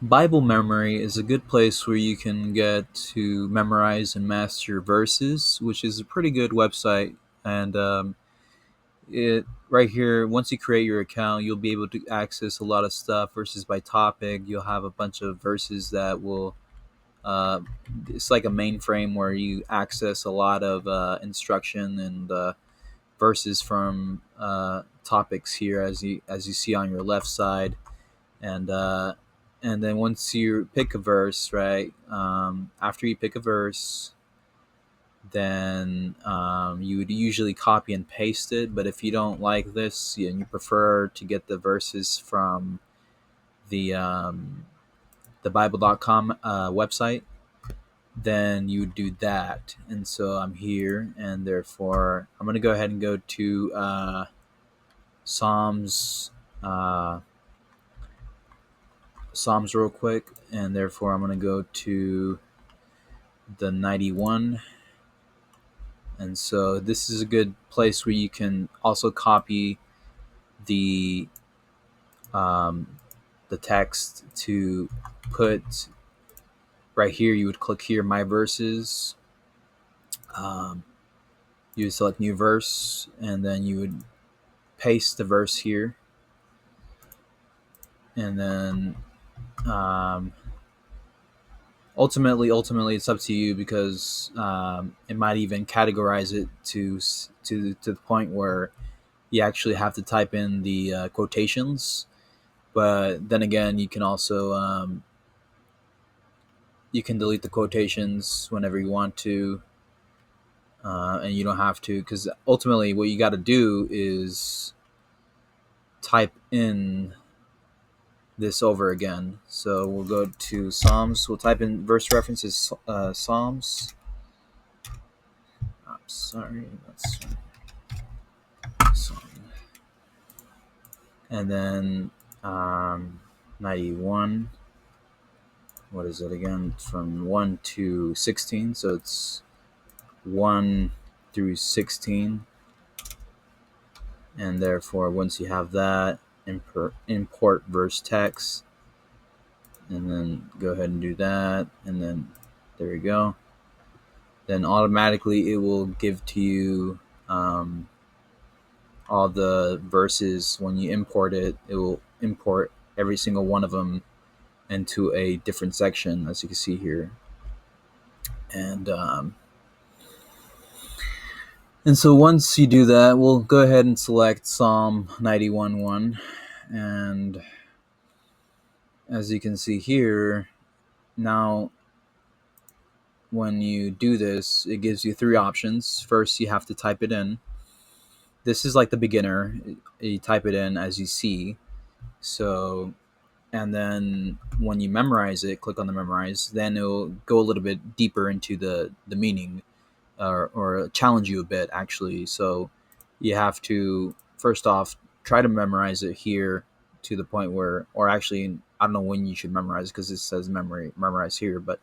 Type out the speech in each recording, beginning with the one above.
Bible memory is a good place where you can get to memorize and master verses, which is a pretty good website. And it right here, once you create your account, you'll be able to access a lot of stuff. Verses by topic. You'll have a bunch of verses that will. Uh, it's like a mainframe where you access a lot of instruction and verses from topics here, as you see on your left side, and then once you pick a verse, right? After you pick a verse, then you would usually copy and paste it. But if you don't like this and you prefer to get the verses from the Bible.com website, then you would do that. And so I'm here, and therefore I'm going to go ahead and go to Psalms. Uh, Psalms real quick, and therefore I'm going to go to the 91. And so this is a good place where you can also copy the um, the text to put right here. You would click here, my verses. Um, you would select new verse, and then you would paste the verse here, and then um, ultimately it's up to you, because it might even categorize it to the point where you actually have to type in the quotations. But then again, you can also you can delete the quotations whenever you want to, and you don't have to, because ultimately what you got to do is type in this over again. So we'll go to Psalms. We'll type in verse references, Psalms. I'm sorry, that's Psalm. And then 91. What is it again? From 1 to 16. So it's 1 through 16. And therefore, once you have that, import verse text, and then go ahead and do that. And then there you go. Then automatically it will give to you all the verses. When you import it, it will import every single one of them into a different section, as you can see here. And so once you do that, we'll go ahead and select Psalm 91:1. And as you can see here, now when you do this, it gives you three options. First, you have to type it in. This is like the beginner. You type it in as you see. So, and then when you memorize it, click on the memorize, then it'll go a little bit deeper into the meaning, or challenge you a bit, actually. So you have to first off try to memorize it here to the point where, or actually, I don't know when you should memorize, because it says memorize here, but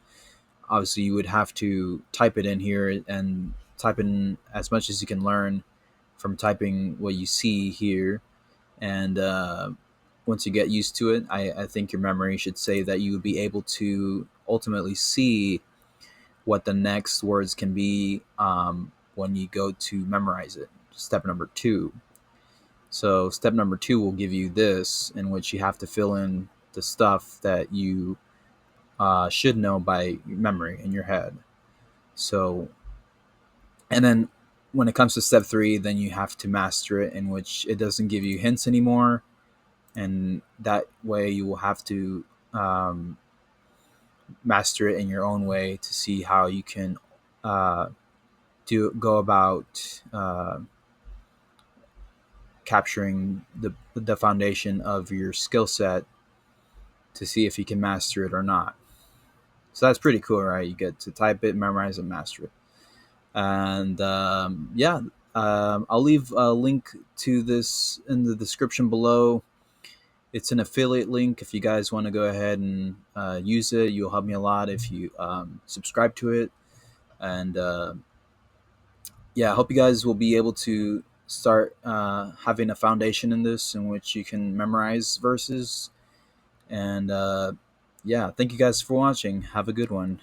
obviously you would have to type it in here and type in as much as you can learn from typing what you see here. And once you get used to it, I think your memory should say that you would be able to ultimately see what the next words can be when you go to memorize it. Step number two. So step number two will give you this, in which you have to fill in the stuff that you should know by memory in your head. So, and then when it comes to step three, then you have to master it, in which it doesn't give you hints anymore. And that way you will have to um, master it in your own way to see how you can uh, go about capturing the foundation of your skill set, to see if you can master it or not. So that's pretty cool, right? You get to type it, memorize it, master it. And yeah, I'll leave a link to this in the description below. It's an affiliate link. If you guys want to go ahead and use it, you'll help me a lot if you subscribe to it. And yeah, I hope you guys will be able to start having a foundation in this, in which you can memorize verses. And yeah, thank you guys for watching. Have a good one.